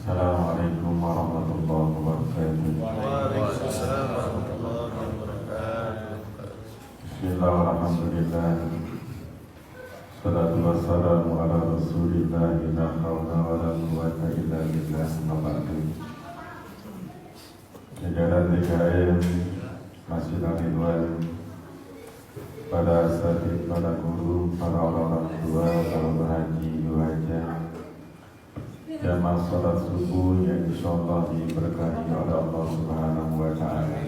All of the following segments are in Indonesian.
Assalamualaikum warahmatullahi wabarakatuh. Waalaikumsalam warahmatullahi wabarakatuh. Bismillah, alhamdulillah. Salatu wassalamu ala rasulillah. La hawla wa la quwwata illa billah. Amma ba'du. Jajaran DKM Masjid Al-Ridwan, para asatidz, para guru, para orang tua, para berhaji, hajah, jamaah salat subuh yang insyaallah diberkahi oleh Allah Subhanahu wa taala.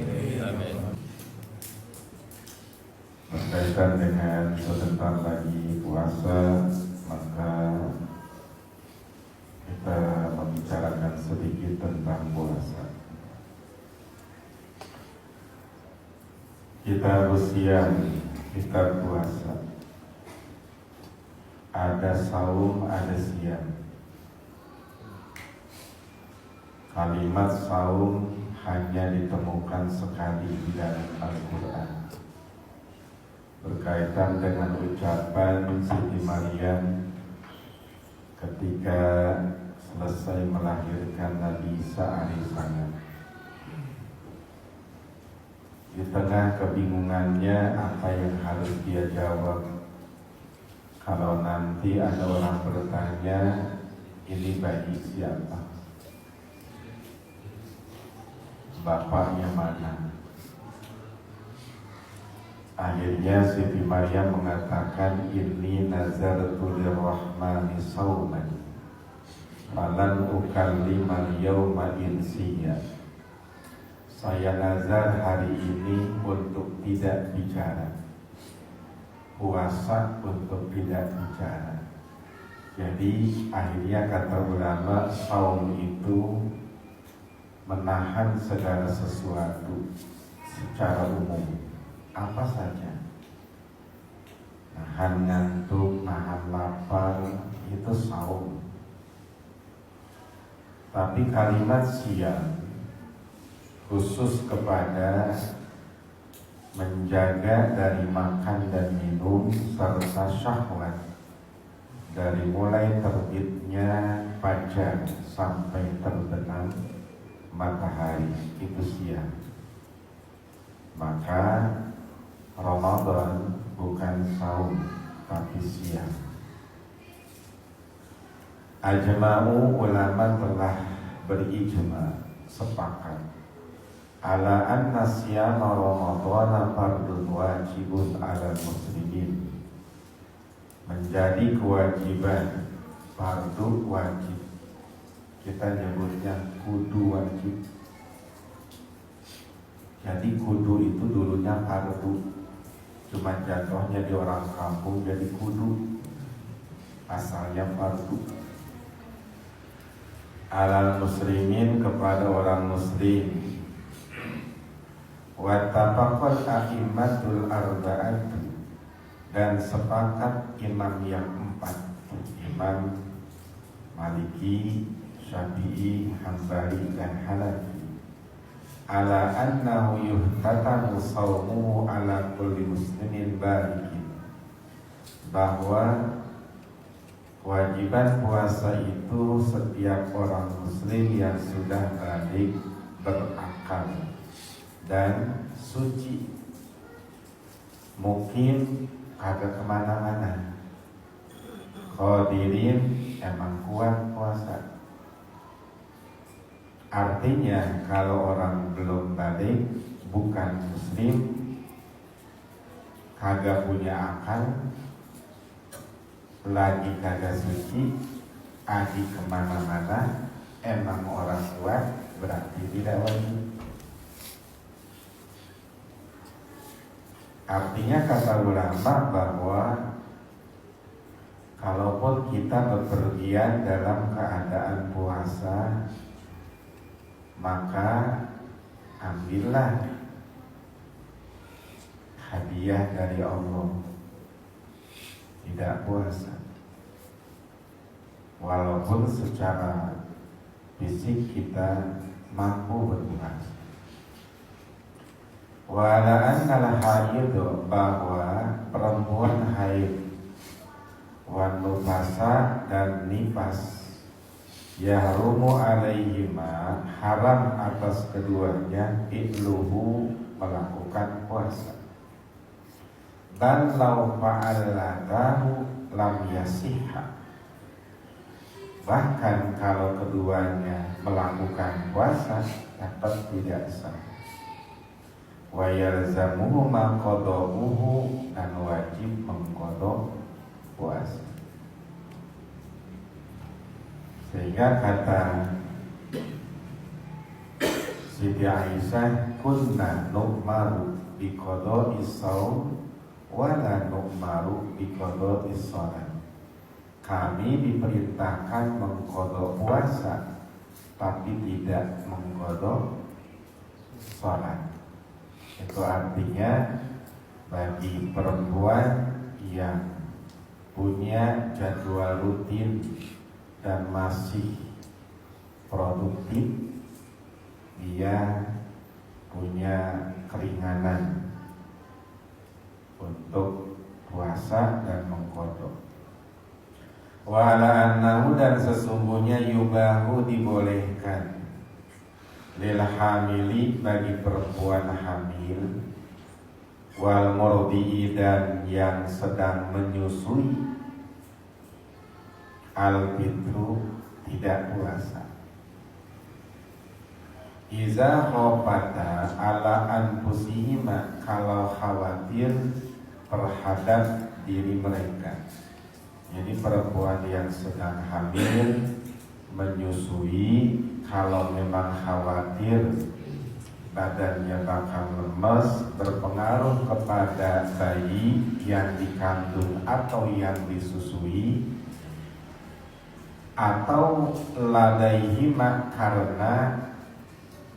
Berkaitan dengan sebentar lagi puasa, maka kita membicarakan sedikit tentang puasa. Kita bersiam, kita puasa. Ada saum, ada siam. Kalimat saum hanya ditemukan sekali di dalam Al-Quran, berkaitan dengan ucapan Siti Maryam ketika selesai melahirkan Nabi Isa alaihissalam. Di tengah kebingungannya apa yang harus dia jawab kalau nanti ada orang bertanya, ini bayi siapa? Bapaknya mana? Akhirnya Siti Maryam mengatakan, inni nazartu lirrahmani sauman falan ukallimal yawma insiya. Saya nazar hari ini untuk tidak bicara, puasa untuk tidak bicara. Jadi akhirnya kata ulama, saum itu menahan segala sesuatu secara umum, apa saja. Nahan ngantuk, nahan lapar, itu saum. Tapi kalimat siam khusus kepada menjaga dari makan dan minum serta syahwat dari mulai terbitnya fajar sampai terbenam matahari, itu siam. Maka Ramadan bukan saum tapi siam. Ajma'u, ulama telah berijma, sepakat ala anna siyama Ramadhan fardun wajibun ala muslimin, menjadi kewajiban, fardu wajib. Kita nyebutnya kudu wajib. Jadi kudu itu dulunya fardu, cuma jatuhnya di orang kampung jadi kudu, asalnya fardu. Alal muslimin, kepada orang muslim. Wattafaqal a'immatul arba'at, dan sepakat imam yang empat, Imam Maliki, Syafi'i, Hambali, dan Hanafi, ala annahu yuhtatamu sawmuhu ala kulli muslimin balikin, bahwa kewajiban puasa itu setiap orang muslim yang sudah balik, berakal dan suci. Mungkin kagak kemana-mana, qadirin, emang kuat puasa. Artinya kalau orang belum balik, bukan muslim, kagak punya akal, lagi kagak suci, adi kemana-mana, emang orang kuat, berarti tidak wajib. Artinya kata ulama bahwa kalaupun kita bepergian dalam keadaan puasa, maka ambillah hadiah dari Allah, tidak puasa, walaupun secara fisik kita mampu berpuasa. Walaan al haid, bahwa perempuan haid, wan nufasa, dan nifas, yahrumu alaihima, haram atas keduanya fi'luhu, melakukan puasa. Dan lau fa'alatahu lam yasihha, bahkan kalau keduanya melakukan puasa tetap tidak sah. Wa yalzamuhu ma qada'uhu, dan wajib mengqada puasa. Sehingga kata Siti Aisyah, kunna nu'maru bi qada'is shaum wa la nu'maru bi qada'is shalat. Kami diperintahkan mengqada puasa tapi tidak mengqada salat. Itu artinya bagi perempuan yang punya jadwal rutin dan masih produktif, dia punya keringanan untuk puasa dan mengqada. Wa ala annahu, dan sesungguhnya yubahu, dibolehkan, lil hamili, bagi perempuan hamil, wal murdi'i, dan yang sedang menyusui, al fitru, tidak puasa. Iza khofata ala anfusihima, kalau khawatir terhadap diri mereka. Jadi perempuan yang sedang hamil, menyusui, kalau memang khawatir badannya bakal lemes, berpengaruh kepada bayi yang dikandung atau yang disusui, atau ladaihima, karena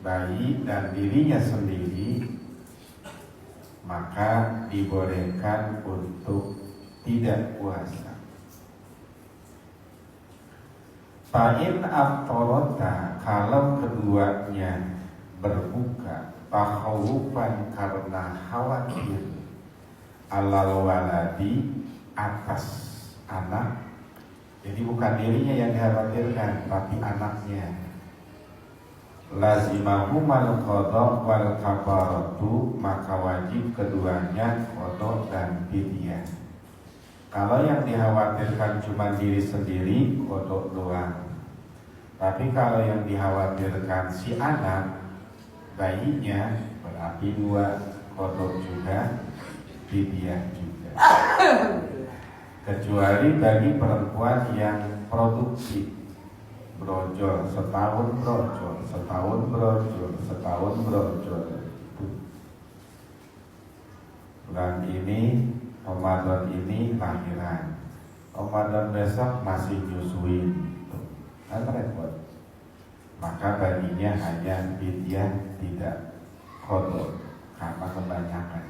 bayi dan dirinya sendiri, maka dibolehkan untuk tidak puasa. Fa'in aftorota, kalau keduanya berbuka, takhawufan, karena khawatir, alal waladi, atas anak. Jadi bukan dirinya yang dikhawatirkan, tapi anaknya. Lazimahumal qada wal kafaratu, maka wajib keduanya qada dan fidyah. Kalau yang dikhawatirkan cuma diri sendiri, qada doang. Tapi kalau yang dikhawatirkan si anak, bayinya, berarti dua, qada juga, fidyah juga. Kecuali bagi perempuan yang produktif, brojol, setahun brojol, setahun brojol, setahun brojol. Bulan ini, Ramadan ini lahiran, Ramadan besok masih nyusuin, kan repot. Maka baginya hanya fidyah, tidak qada, karena kebanyakan.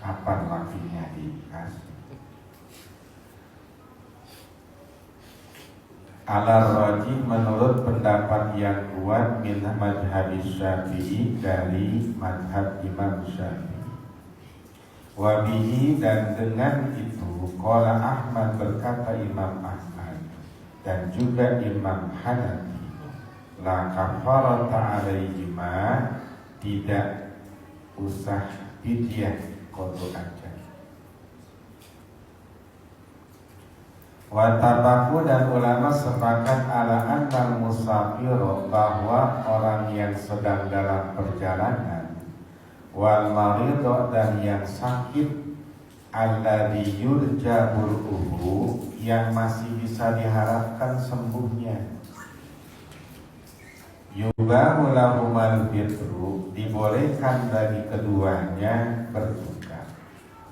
Kapan waktunya dikasih? Al-Rajih, menurut pendapat yang kuat, min madhab Syafi'i, dari madhab Imam Syafi'i. Wabihi, dan dengan itu, qala Ahmad, berkata Imam Ahmad, dan juga Imam Hanafi, la kafarata alaihima, tidak usah fidyah, qada aja. Watabaku, dan ulama sepakat ala annal musafiro, bahwa orang yang sedang dalam perjalanan, wal marido, dan yang sakit, alladzi yurja bur'uhu, yang masih bisa diharapkan sembuhnya, yubahu lahumal fitru, dibolehkan bagi keduanya berbuka.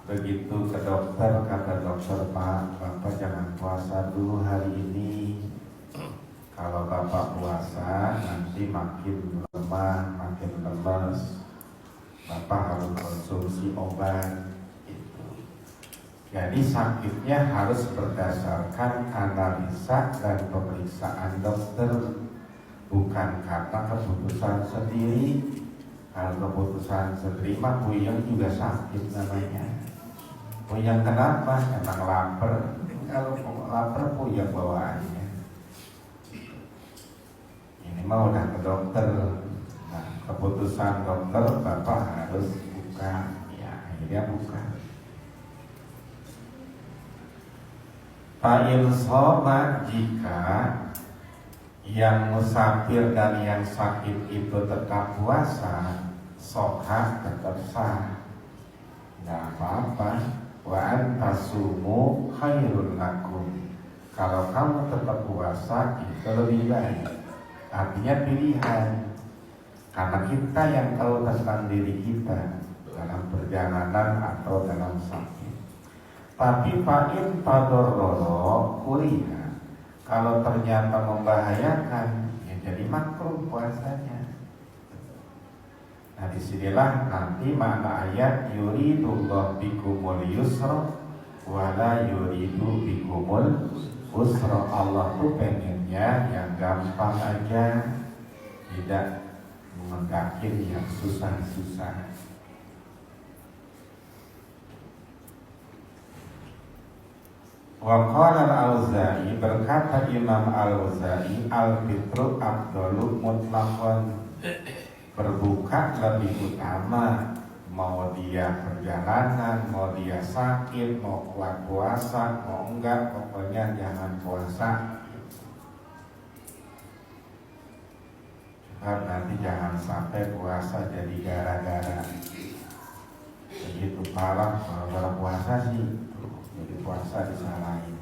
Begitu ke dokter, kata dokter, Pak, Bapak jangan puasa dulu hari ini. Kalau Bapak puasa nanti makin lemah, makin lemes, Bapak harus konsumsi obat. Itu. Jadi sakitnya harus berdasarkan analisa dan pemeriksaan dokter, bukan karena keputusan sendiri. Kalau keputusan sendiri mah puyeng juga sakit namanya. Puyeng kenapa? Emang lapar. Kalau lapar puyeng bawaannya. mah udah ke dokter. Nah, keputusan dokter bapak harus buka, ya akhirnya buka. Fa'il sobat, jika yang musafir dan yang sakit itu tetap puasa, sokha tetap sah, nggak apa-apa. Wa antasumu khairun lakum, kalau kamu tetap puasa itu lebih baik. Artinya pilihan, karena kita yang tahu tentang diri kita dalam perjalanan atau dalam sakit. Tapi fa'in tadorroro kuriha, kalau ternyata membahayakan, ya jadi makruh puasanya. Nah disinilah nanti makna ayat yuridullah bikumul yusra wala yuridu bikumul usra. Allah tuh pengennya yang gampang aja, tidak mengendakin yang susah-susah. Wa qala al-Auza'i, berkata Imam al-Auza'i, al-fitru afdalu mutlaqan, berbuka lebih utama, mau dia perjalanan, mau dia sakit, mau kuat puasa, mau enggak, pokoknya jangan puasa. Sebab nanti jangan sampai puasa jadi gara-gara. Begitu parah kalau puasa sih, jadi puasa disalahin.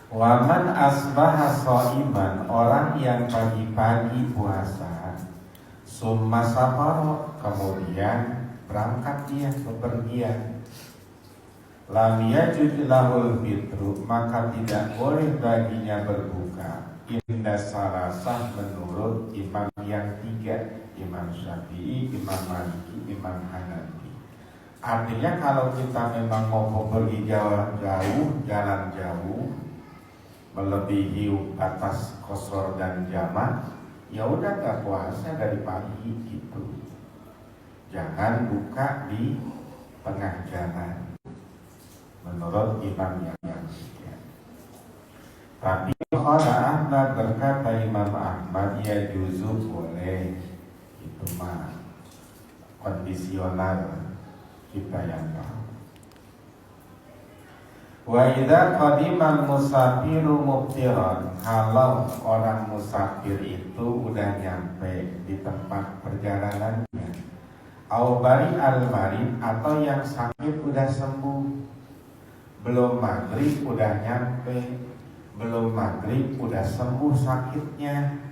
Waman asbaha shaiman, orang yang pagi-pagi puasa, summa safaro, kemudian berangkat dia bepergian, lam yajud lahul fitru, maka tidak boleh baginya berbuka. Indah salasah, menurut imam yang tiga, Imam Syafi'i, Imam Maliki, Imam Hanafi. Artinya kalau kita memang mau pergi jauh, jalan jauh, melebihi batas qasar dan jamak, ya udah gak puasa dari pagi gitu. Jangan buka di tengah jalan, menurut imam yang tiga. Tapi orang Ahmad, berkata Imam Ahmad, ya juzu, boleh. Itu mah kondisional, kita yang tahu. Wa idza qadimal musafiru muftiran, kalau orang musafir itu udah nyampe di tempat perjalanannya, au bari al-marid, atau yang sakit udah sembuh, belum maghrib udah nyampe, belum maghrib udah sembuh sakitnya,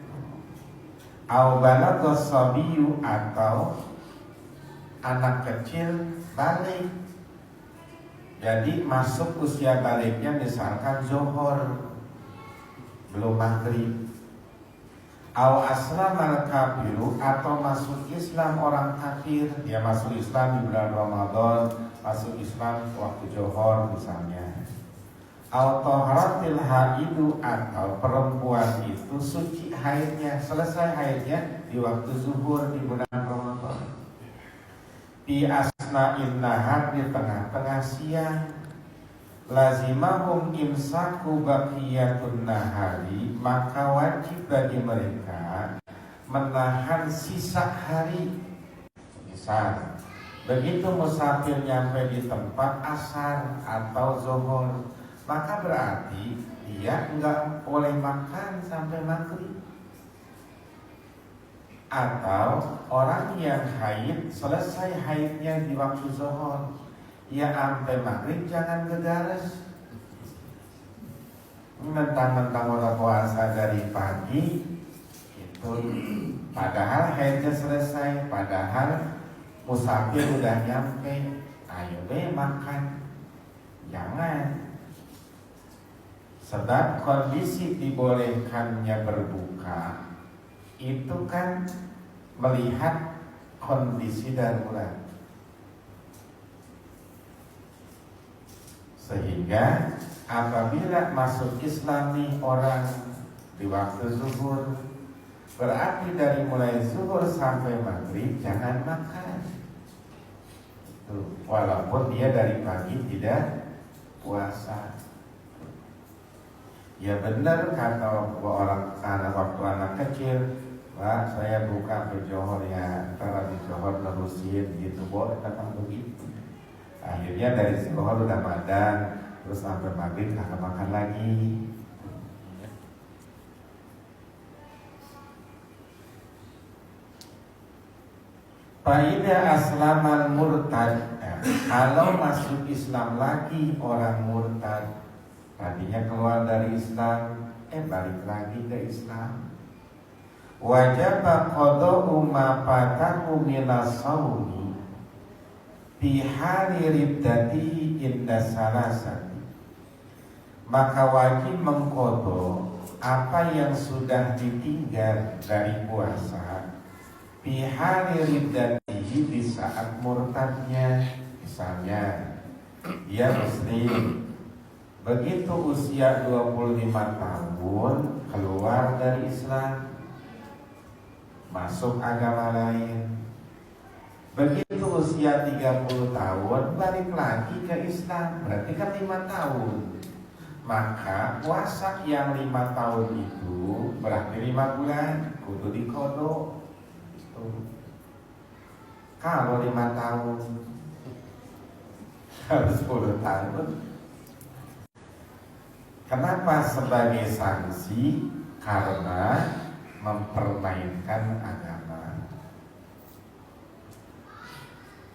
au balagha sabiyu, atau anak kecil balik, jadi masuk usia baliknya misalkan zuhur, belum maghrib. Au aslamal kafiru, atau masuk Islam orang kafir, dia masuk Islam di bulan Ramadan, masuk Islam waktu zuhur misalnya. Au taharatil haidu, atau perempuan itu suci haidnya, selesai haidnya di waktu zuhur di bulan Ramadan. Di asna'in nahar, di tengah-tengah siang, lazimahum imsaku baqiyatun nahari, maka wajib bagi mereka menahan sisa hari. Misal begitu musafir nyampe di tempat asar atau zuhur, maka berarti dia enggak boleh makan sampai maghrib. Atau orang yang haid, selesai haidnya di waktu zuhur, ya sampai maghrib jangan gegares. Mentang-mentang orang puasa dari pagi itu, padahal haidnya selesai, padahal musafir udah nyampe, ayo deh makan. Jangan. Sebab kondisi dibolehkannya berbuka itu kan melihat kondisi darurat, sehingga apabila masuk Islam nih orang di waktu zuhur, berarti dari mulai zuhur sampai maghrib jangan makan. Tuh, walaupun dia dari pagi tidak puasa. Ya benar kata orang anak waktu anak kecil, Pak saya buka ke Johor ya, antara di Johor nerusin gitu, boleh kata begitu. Akhirnya dari Johor udah madan, terus sampai maghrib kagak makan lagi. Faidah aslamal murtad, kalau masuk Islam lagi orang murtad, tadinya keluar dari Islam, balik lagi ke Islam. Wajib qada'u ma fatahu minas shaumi fi hali riddatihi inda salasati. Maka wajib mengqada apa yang sudah ditinggal dari puasa fi hali riddatihi, di saat murtadnya. Misalnya dia muslim, begitu usia 25 tahun keluar dari Islam, masuk agama lain. Begitu usia 30 tahun balik lagi ke Islam, berarti kan 5 tahun. Maka puasa yang 5 tahun itu berarti 5 bulan kudu dikodok. Kalau 5 tahun harus 10 tahun. Kenapa? Sebagai sanksi karena mempermainkan agama.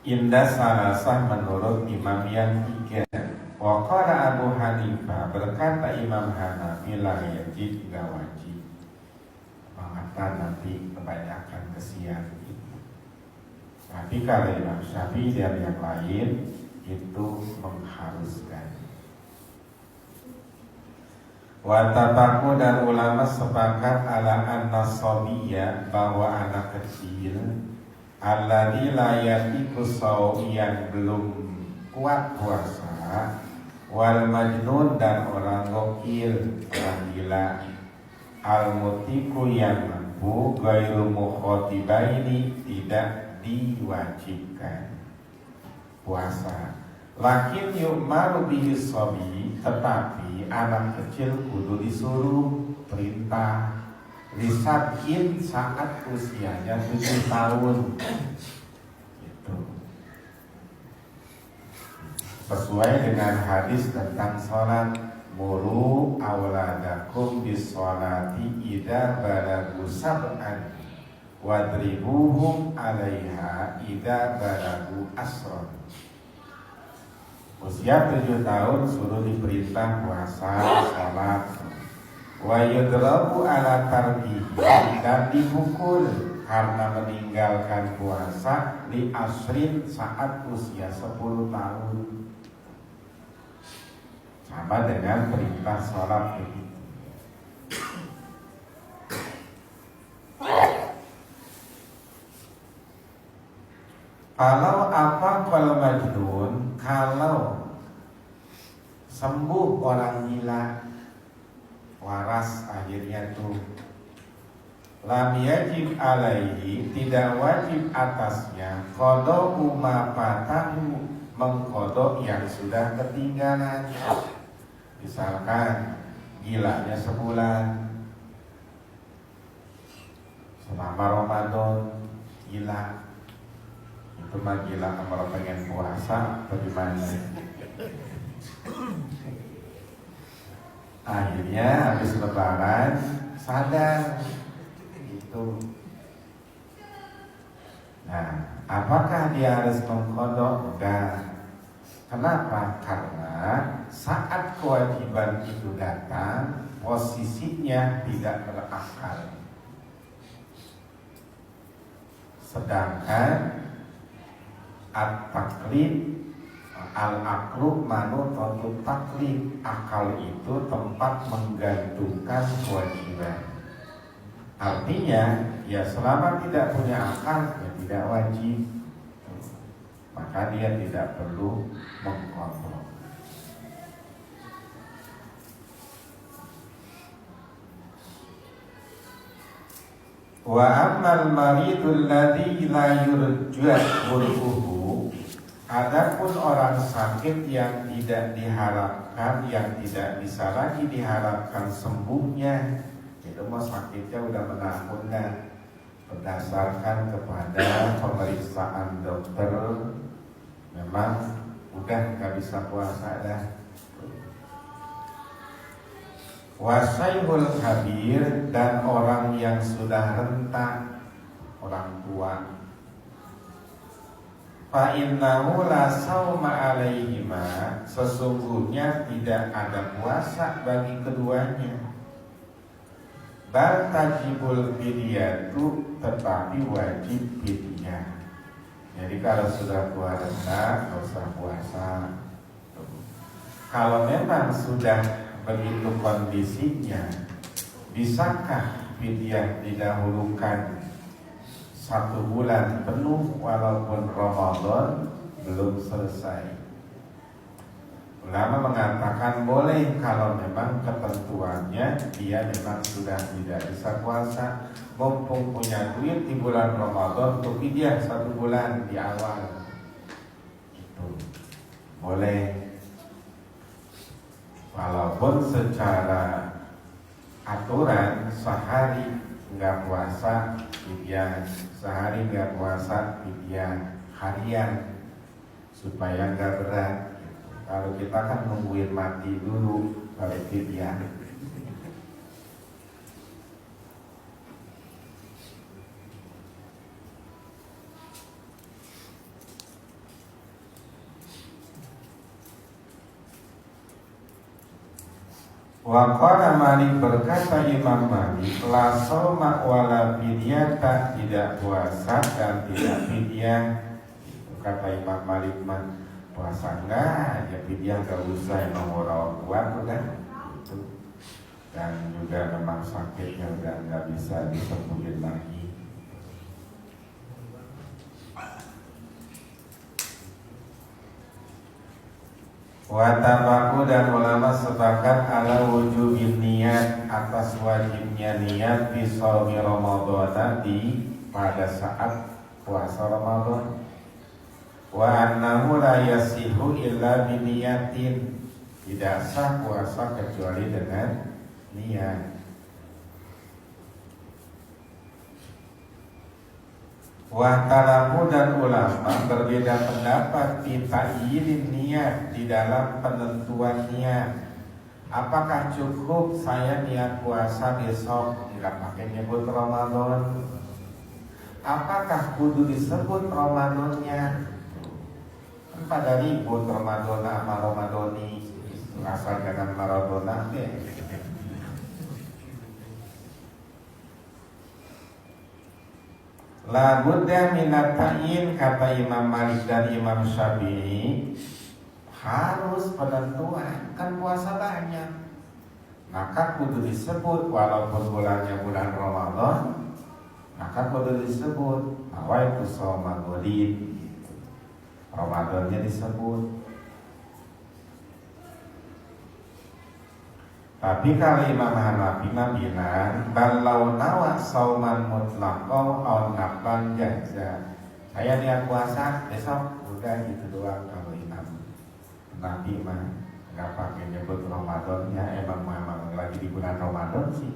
Indah salasah menurut imam yang 3. Waqala Abu Hanifah, berkata Imam Hanafi, la yajib, gak wajib. Mengatakan nanti kebanyakan kesian itu. Tapi kalau Imam Syafi'i dan yang lain itu mengharuskan. Watabaku dan ulama sepakat ala anna sabiyya, bahwa anak kecil alladzi la yatiqu shaum, yang belum kuat puasa, wal majnun dan orang gokil, orang gila, al mutiku yang mampu, ghairu mukhatibaini, tidak diwajibkan puasa. Lakin yu'maru bihi shabi, tetapi anak kecil kudu disuruh perintah disabkin saat usianya 7 tahun. Gitu. Sesuai dengan hadis tentang sholat, muru awladakum bis sholati idza balagu sab'an wadribuhum 'alaiha idza balagu asron. Usia 7 tahun suruh diperintah puasa, sholat. Wa yudrabu ala tarbihi, dan dipukul karena meninggalkan puasa di asrin saat usia 10 tahun. Sama dengan perintah sholat begitu. Kalau kalau majnun, kalau sembuh orang gila, waras akhirnya tuh, lam yajib alaihi, tidak wajib atasnya qada'u ma fatahu, mengkodok yang sudah ketinggalan. Misalkan gilanya sebulan, selama Ramadan gila, itu mah gila kalau pengen puasa bagaimana? Akhirnya habis lebaran sadar gitu. Nah, apakah dia harus mengkodok? Enggak. Kenapa? Karena saat kewajiban itu datang, posisinya tidak berakal. Sedangkan at-taklid, al-aqlu manutun taklid, akal itu tempat menggantungkan kewajiban. Artinya, ya selama tidak punya akal, ya tidak wajib. Maka dia tidak perlu mengkontrol. Wa ammal maridul ladzi la yurja bur'uhu, adapun orang sakit yang tidak diharapkan menyembuhkan yang tidak bisa lagi diharapkan sembuhnya, itu mah sakitnya udah menahunkan. Berdasarkan kepada pemeriksaan dokter, memang udah gak bisa puasa dah. Wasaihul kabir, dan orang yang sudah renta, orang tua. Fa innahu la sauma alaihima, sesungguhnya tidak ada puasa bagi keduanya. Bal tajibul fidyatu, tetapi wajib fidyah. Jadi kalau sudah puasa nggak usah puasa. Kalau memang sudah begitu kondisinya, bisakah fidyah didahulukan 1 bulan penuh walaupun Ramadan belum selesai? Ulama mengatakan boleh kalau memang ketentuannya dia memang sudah tidak bisa puasa, mumpung punya duit di bulan Ramadan untuk fidyah 1 bulan di awal, itu boleh. Walaupun secara aturan sehari nggak puasa fidyah, sehari nggak puasa fidyah harian supaya nggak berat. Kalau kita kan nungguin mati dulu kalau fidyah. Wa qala Malik, berkata Imam Malik, la shauma wala fidyata, tidak puasa dan tidak fidyah. Kata Imam Malik mah puasa enggak, ya fidyah enggak usah, emang orang kuat udah gitu. Dan juga memang sakitnya udah enggak bisa disembuhin lagi. Watabaku, dan ulama sepakat ala wujubin niat, atas wajibnya niat di shaumi Ramadan, di pada saat puasa Ramadan. Wa annahu la yasihu illa biniyatin, tidak sah puasa kecuali dengan niat. Wa talabu, dan ulama berbeda pendapat di ta'yinin niat, di dalam penentuan niat. Apakah cukup saya niat puasa besok nggak pakai nyebut Ramadan? Apakah kudu disebut Ramadannya? Pada ribut Ramadan sama Ramadoni, asal jangan Maradona deh. La budda minat ta'yin, kata Imam Malik dan Imam Syafi'i, harus penentuan, kan puasa banyak, maka kudu disebut walaupun bulannya bulan Ramadan, maka kudu disebut awal kusoma godin, Ramadannya disebut. Tapi kalau Imam Hanafi bilang balau nawa sauman mutlaqo au naflan jaza, saya niat puasa besok, udah gitu doang. Kalau Imam Hanafi mah nggak pakai nyebut Ramadan, ya emang lagi di bulan Ramadan sih.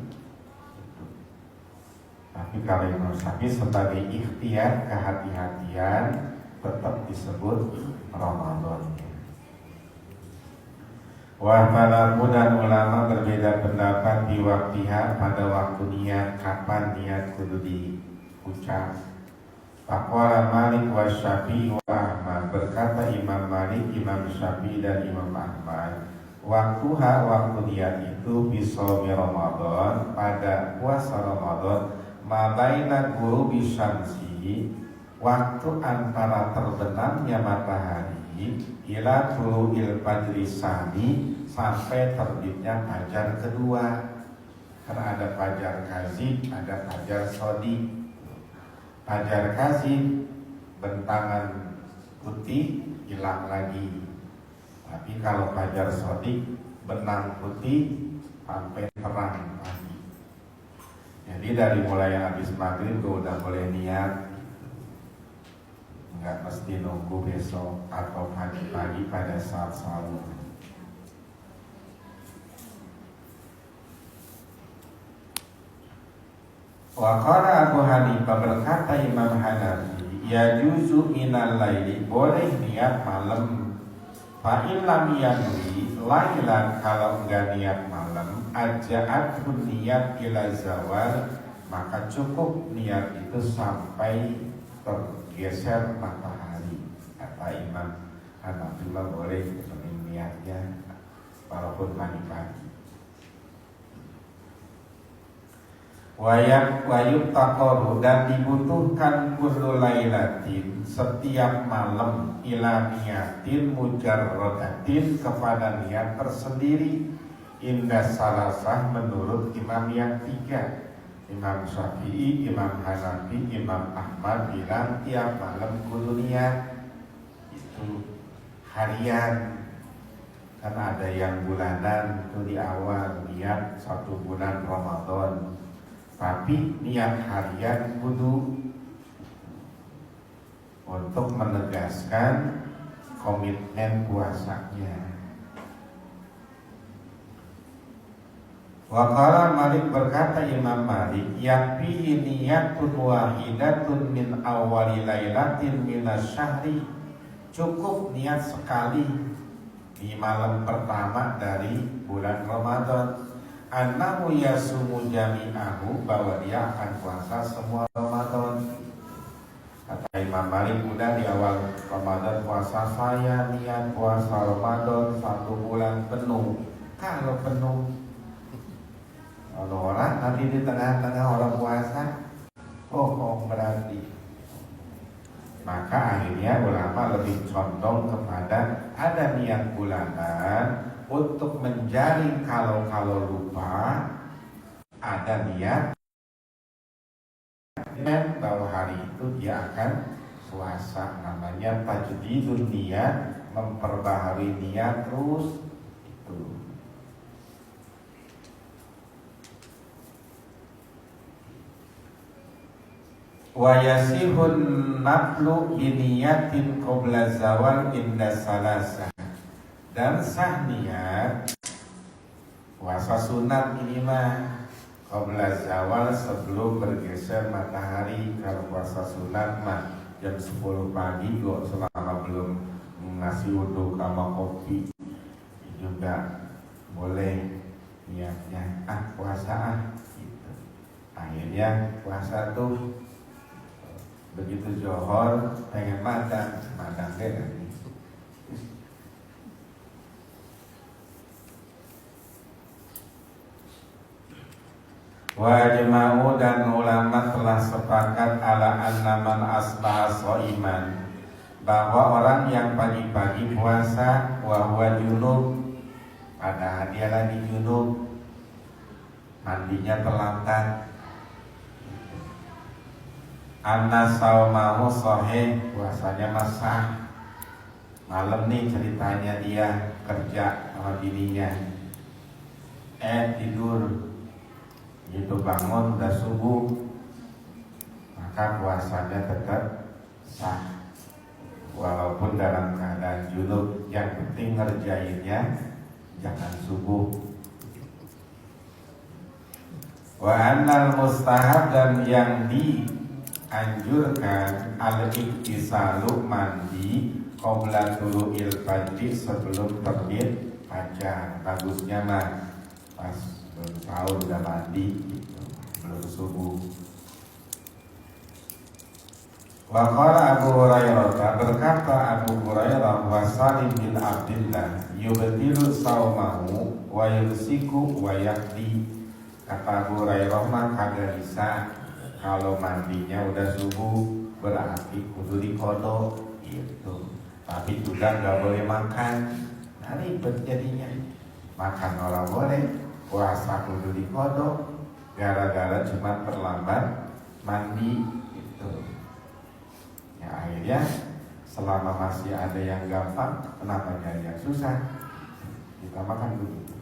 Tapi kalau Imam Syafi'i sebagai ikhtiar, kehati-hatian, tetap disebut Ramadan. Wa malaku, dan ulama berbeda pendapat di waktiha, pada waktu niat, kapan niat kudu diucap. Faqala Malik wa Syafi'i wa Ahmad, berkata Imam Malik, Imam Syafi'i dan Imam Ahmad, waktuha, waktu niat itu bisawmi Ramadan, pada puasa Ramadan, ma baina ghurubi syamsi, waktu antara terbenamnya matahari, ila tulu'il fajri sani, sampai terbitnya fajar kedua. Karena ada fajar kazib, ada fajar sodik. Fajar kazib bentangan putih hilang lagi, tapi kalau fajar sodik benang putih sampai terang lagi. Jadi dari mulai habis maghrib udah boleh niat, nggak mesti nunggu besok atau pagi-pagi pada saat sahur. Wa qala Abu Hanifah, berkata Imam Hanafi, ya juzu minal laili, boleh niat malam. Fa in lam yanwi lailan, kalau enggak niat malam, aja'atun niat ila zawal, maka cukup niat itu sampai tergeser matahari. Kata Imam Hanafi boleh niatnya walaupun pagi-pagi. Wayuk takoru, dan dibutuhkan kullu lailatin, setiap malam, ila niatin mujarrodatin, kepada niat tersendiri, indah salasah, menurut imam yang tiga, Imam Syafi'i, Imam Hanafi, Imam Ahmad bilang tiap malam kudu niat. Itu harian, kan ada yang bulanan itu di awal niat 1 bulan Ramadan. Tapi niat harian kudu untuk menegaskan komitmen puasanya. Waqala Malik, berkata Imam Malik, yakfi niyatun wahidatun min awali lailatin minasyahri, cukup niat sekali di malam pertama dari bulan Ramadan. Annahu yasumu jami'ahu, bahwa dia akan puasa semua Ramadan. Kata Imam Malik, udah di awal Ramadan puasa, saya niat puasa Ramadan 1 bulan penuh. Kalau penuh, kalau orang nanti di tengah-tengah orang puasa, berarti. Maka akhirnya ulama lebih condong kepada ada niat bulanan untuk menjaring kalau lupa, ada niat bahwa hari itu dia akan puasa. Namanya tajdidun niat, memperbaharui niat terus itu. Wa yasihun naflu biniyatin qabla zawal inda salasah, dan sah niat puasa sunat ini mah qabla zawal, sebelum bergeser matahari. Kalau puasa sunat mah jam 10 pagi kok, selama belum ngasih wudhu sama kopi juga boleh niatnya puasa gitu. Akhirnya puasa tuh begitu johor pengen madang deh nanti. Wajma'u, dan ulama telah sepakat ala anna man asbaha shaiman, bahwa orang yang pagi-pagi puasa wa huwa junub, padahal dia lagi junub, mandinya terlambat, anna saumahu sahih, puasanya sah. Malam nih ceritanya dia kerja sama bininya, tidur, itu bangun udah subuh, maka puasanya tetap sah walaupun dalam keadaan junub. Yang penting ngerjainnya jangan subuh. Wa annal mustahab, dan yang dianjurkan al-iktisalu, mandi qabla tulu'il fajri, sebelum terbit fajar. Bagusnya mah pas belum sahur udah mandi gitu, belum subuh. Waqala Abu Hurairah, berkata Abu Hurairah, wa Salim bin Abdillah, yubtilu saumahu wa yumsiku wa yakdi. Kata Abu Hurairah mah kagak bisa kalau mandinya udah subuh, berarti kudu dikodok gitu. Tapi juga nggak boleh makan, nah ribet jadinya. Makan orang boleh, puasa kudu dikodok, gara-gara cuma terlambat mandi gitu. Ya akhirnya selama masih ada yang gampang, kenapa jadi yang susah? Kita makan begitu.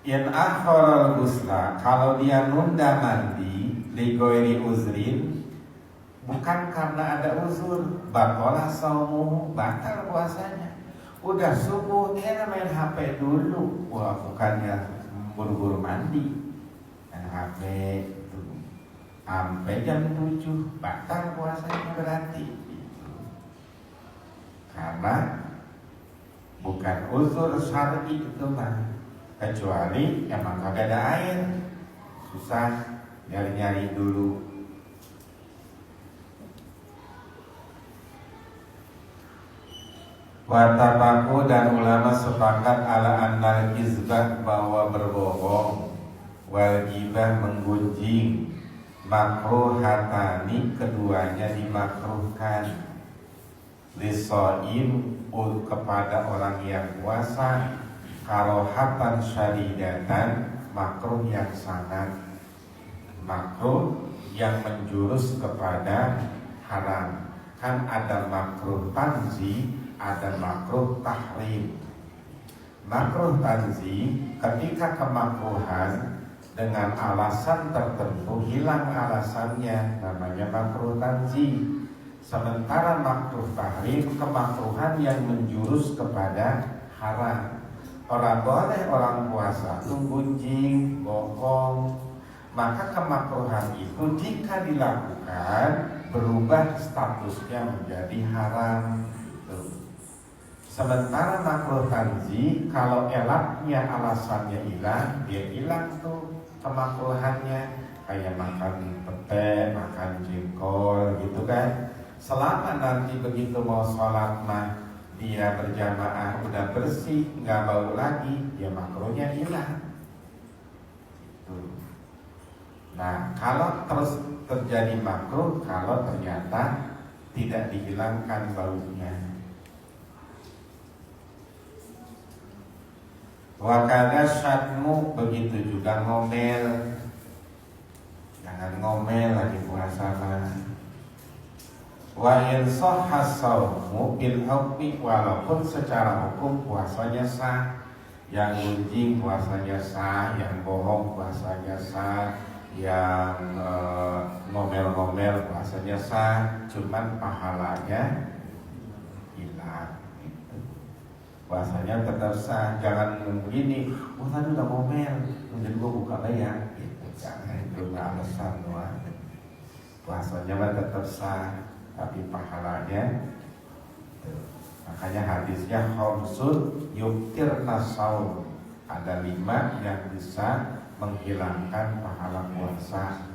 In akharal ghusla, kalau dia nunda mandi li ghairi uzrin, bukan karena ada uzur, batalah saumuhu, batal puasanya. Udah subuh dia main HP dulu, wah bukannya buru-buru mandi. main HP itu sampai jam 7 batal puasanya berarti gitu. Karena bukan unsur syar'i itu mah, kecuali emang kagak ada air, susah nyari-nyari dulu. Watapaku dan ulama sepakat ala annal kizbah bahwa berbohong, wal gibah menggunjing, makruhatani keduanya dimakruhkan. Lisoim kepada orang yang puasa, karohatan syadidatan makruh yang sangat, makruh yang menjurus kepada haram. Kan ada makruh tanzi, ada makruh tahrim. Makruh tanzi ketika kemakruhan dengan alasan tertentu hilang alasannya, namanya makruh tanzi. Sementara makruh tahrim kemakruhan yang menjurus kepada haram. Orang boleh orang puasa itu gunjing, bohong, maka kemakruhan itu jika dilakukan berubah statusnya menjadi haram. Sementara makruh tanzi kalau elaknya alasannya hilang, dia hilang tuh kemakruhannya, kayak makan pete, makan jengkol gitu kan. Selama nanti begitu mau sholat mah dia berjamaah udah bersih, nggak bau lagi, dia makruhnya hilang. Nah, kalau terus terjadi makruh kalau ternyata tidak dihilangkan baunya. Wakada syatmu, begitu juga ngomel. Jangan ngomel lagi puasa mah. Wa in sahha shaumuhu bil hukmi, walaupun secara hukum puasanya sah. Yang gunjing puasanya sah, yang bohong puasanya sah, yang ngomel-ngomel puasanya sah, cuman pahalanya hilang. Puasanya tetap sah, jangan begini, tadi udah ngomel, jadi gua buka bayar, gitu. Jangan, itu nggak alasan doang. Puasanya mah tetap sah, tapi pahalanya. Makanya hadisnya khamsun yuktirna shaum, ada 5 yang bisa menghilangkan pahala puasa.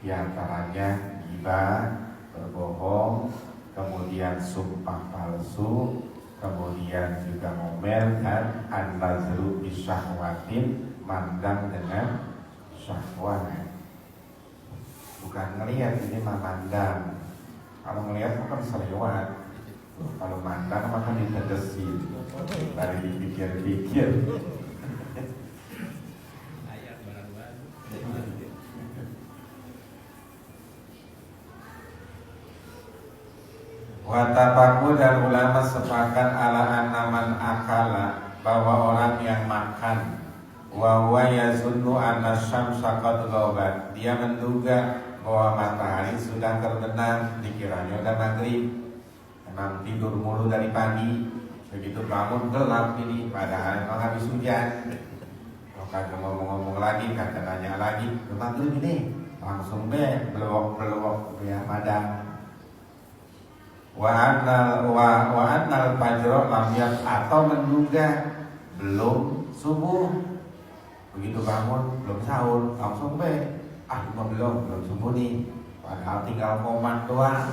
Di antaranya ghibah, berbohong, kemudian sumpah palsu, kemudian juga ngomel, dan an-nazru bisyahwatin, mandang dengan syahwat. Bukan ngelihat, ini mah mandang. Kalau ngelihat kan selewat. Kalau mandang maka ditegesin, dari dipikir-pikir. Watapaku dan ulama sepakat ala anaman akala, bahwa orang yang makan, wa huwa yazunnu anna syamsa qad ghabat, dia menduga bahwa matahari sudah terbenam, dikiranya udah maghrib. Memang tidur mulu dari pagi, begitu bangun gelap ini, padahal emang habis hujan. Kalau kagak ngomong-ngomong lagi, kagak tanya lagi, maghrib ini, langsung deh belok ya madam. Wa annal fajr lam yat, atau menduga belum subuh, begitu bangun belum sahur, langsung belum subuh nih, padahal tinggal komat doang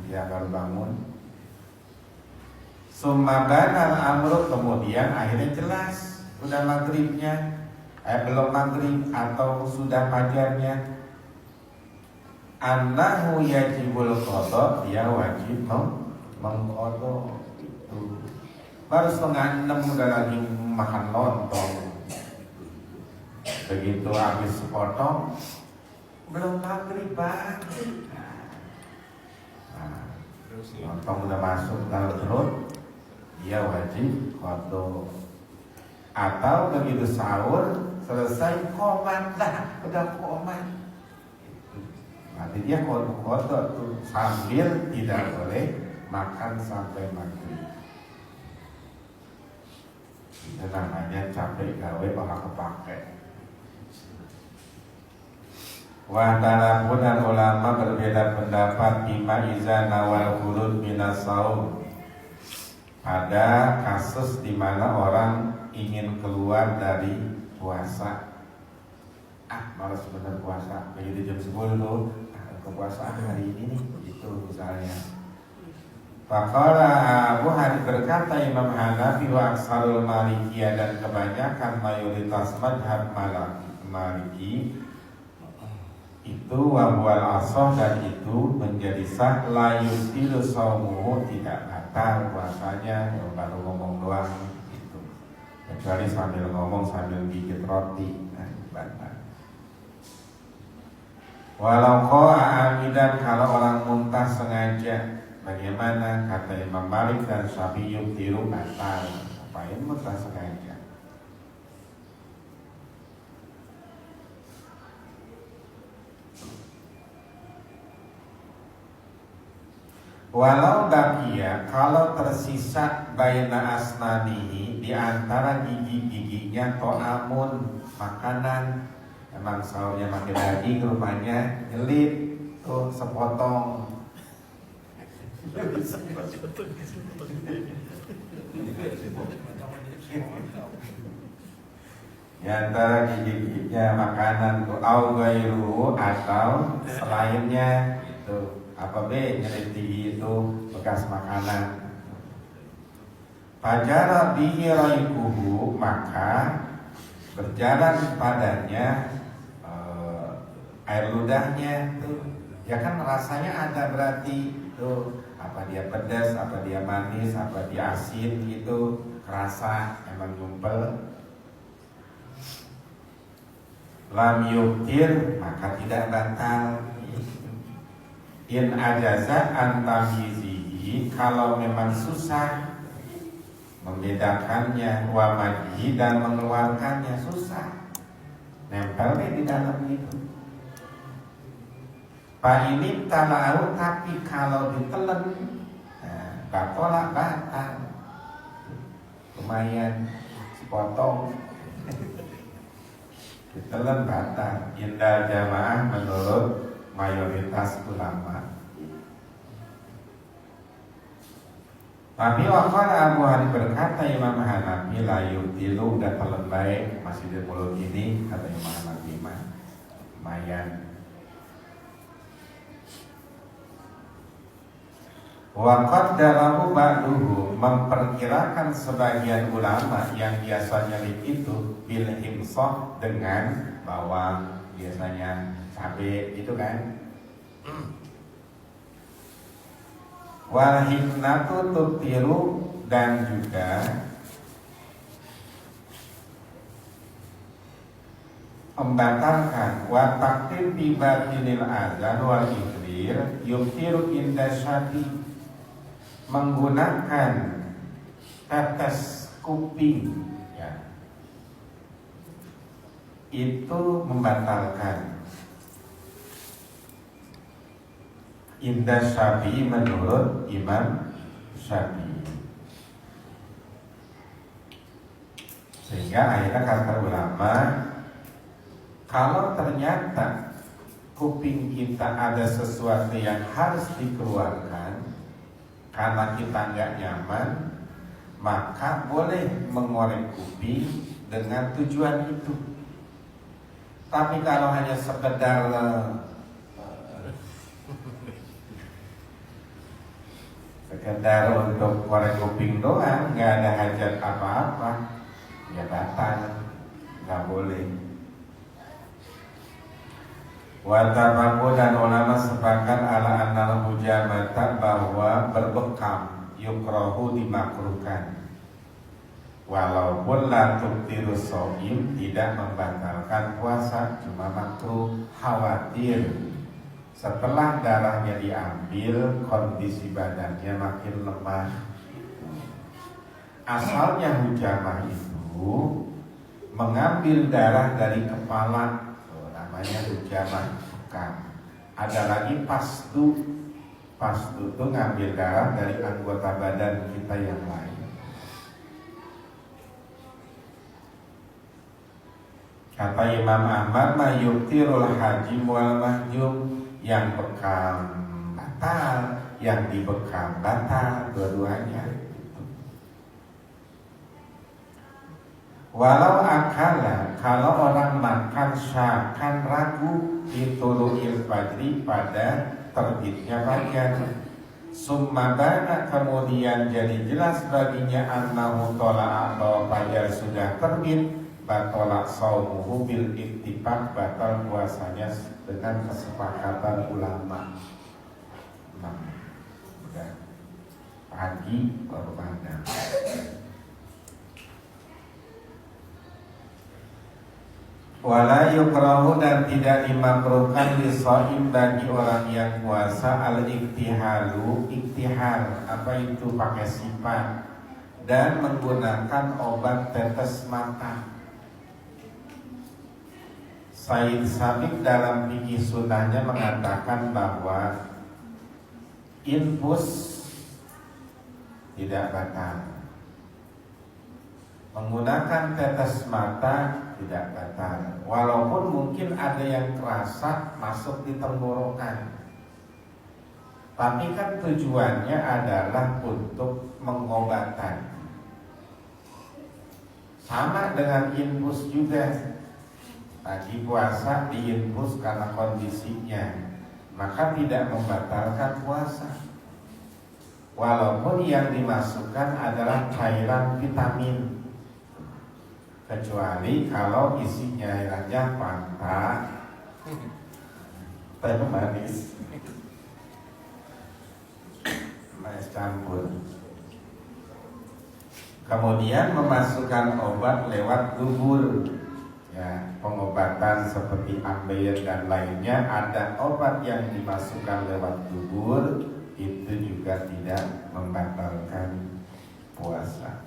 dia baru bangun. Summabanal amru, kemudian akhirnya jelas udah maghribnya, belum maghrib atau sudah fajarnya. Annahu yajibul qada, dia wajib mengqada itu. Baru 5:30 udah lagi makan lontong, begitu habis sepotong belum maghrib bang. Nah, lontong udah masuk dalam perut, dia wajib qada. Atau begitu sahur selesai komat, udah komat, nanti dia qada tuh, sambil tidak boleh makan sampai maghrib. Itu namanya capek gawe malah kepake. Wahdalafu dan ulama berbeda pendapat bima iza nawal khulud minas saum, pada kasus di mana orang ingin keluar dari puasa. Malas bener puasa, begitu jam 10 tuh kepuasaan hari ini nih, gitu misalnya. Faqala Abu Hanifah, berkata Imam Hanafi wa aksarul Malikiyah, dan kebanyakan mayoritas madhab Maliki itu wabwal asoh, dan itu menjadi sah la yustilu saumuhu, tidak batal puasanya, ya baru ngomong doang gitu, kecuali sambil ngomong sambil gigit roti, batal. Walau qaa amidan, kalau orang muntah sengaja, bagaimana? Kata Imam Malik dan Syafi'i yubtilu, batal. Supaya muntah sengaja. Walau bakia, kalau tersisa baina asnanihi, di antara gigi-giginya, to'amun, makanan, emang sahurnya makin daging, rupanya nyelit tuh sepotong. Di antara gigi-giginya makanan tuh au gairu, atau selainnya itu. Apa B, nyelit gigi itu bekas makanan. Fajara bihi raikuhu, maka berjalan padanya air ludahnya tuh. Ya kan rasanya ada berarti tuh, apa dia pedas, apa dia manis, apa dia asin gitu, kerasa emang nyumpel. Lam yuktir, maka tidak batal. In ajaza antamizihi, kalau memang susah membedakannya, wa madhi, dan mengeluarkannya susah, nempelnya di dalam itu. Pak ini talau, tapi kalau ditelen, batolak batal, lumayan sepotong, ditelen batal. Indal jamaah menurut mayoritas ulama. Tapi wakil Abu Hanifah, berkata Imam Hanafi, la yubtilu, dan telan baik masih di mulut ini, kata Imam Hanafi, lumayan. Waqad darahu ba'duhu, memperkirakan sebagian ulama yang biasanya itu bil himsah, dengan bawang, biasanya cabai gitu kan. Wal hiknatu tubtiru, dan juga membatalkan wa taqdim bi batinil azan wal ikrir yubtiru inda syati, menggunakan tetes kuping ya, itu membatalkan. Indah Syafi'i, menurut Imam Syafi'i. Sehingga akhirnya kata ulama, kalau ternyata kuping kita ada sesuatu yang harus dikeluarkan karena kita nggak nyaman, maka boleh mengorek kuping dengan tujuan itu. Tapi kalau hanya sekedar untuk korek kuping doang, nggak ada hajat apa-apa, ya batal, nggak boleh. Watafaku, dan ulama sepakat ala annal hujamata, bahwa berbekam yukrohu, dimakruhkan. Walaupun la tubtiru shaim, tidak membatalkan puasa, cuma makruh. Khawatir setelah darahnya diambil, kondisi badannya makin lemah. Asalnya hujamah itu mengambil darah dari kepala, namanya hujamah bekam. Ada lagi pasdu. Pasdu itu ngambil darah dari anggota badan kita yang lain. Kata Imam Ahmad, mayuktirul haji wal mahjum, yang bekam batal, yang dibekam batal, dua-duanya. Walau akala, kalau orang makan syakan ragu ditulu'il fajri pada terbitnya fajar, summa bana kemudian jadi jelas baginya annahu tola'a bahwa fajar sudah terbit, batola saumuhu bil ittifaq, batal puasanya dengan kesepakatan ulama. Nah, udah pagi baru padam. Wala yukrahu, dan tidak dimakruhkan lisoim bagi orang yang puasa al-iktihalu, iktihal, apa itu pakai sifat, dan menggunakan obat tetes mata. Said Sabiq dalam fikih sunnahnya mengatakan bahwa infus tidak batal, menggunakan tetes mata tidak batal, walaupun mungkin ada yang kerasa masuk di tenggorokan, tapi kan tujuannya adalah untuk mengobatan. Sama dengan infus juga, lagi puasa diinfus karena kondisinya, maka tidak membatalkan puasa, walaupun yang dimasukkan adalah cairan vitamin, kecuali kalau isinya cairannya Fanta, teh manis, manis campur. Kemudian memasukkan obat lewat dubur, ya, pengobatan seperti ambeien dan lainnya, ada obat yang dimasukkan lewat dubur, itu juga tidak membatalkan puasa.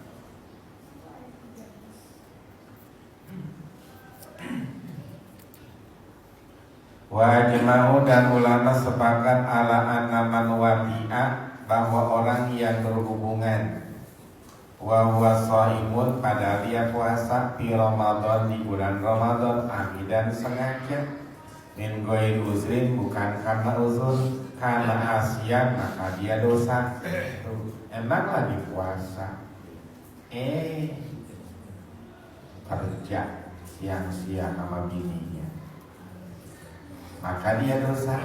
Wajma'u, dan ulama sepakat ala anna man wati'a, bahwa orang yang berhubungan wa huwa shaimun, pada dia puasa di Ramadan, di bulan Ramadan, amidan sengaja, min ghairi uzrin, bukan karena uzur, karena asian, maka dia dosa. Emang lagi puasa, kerja siang-siang sama bininya, maka dia dosa.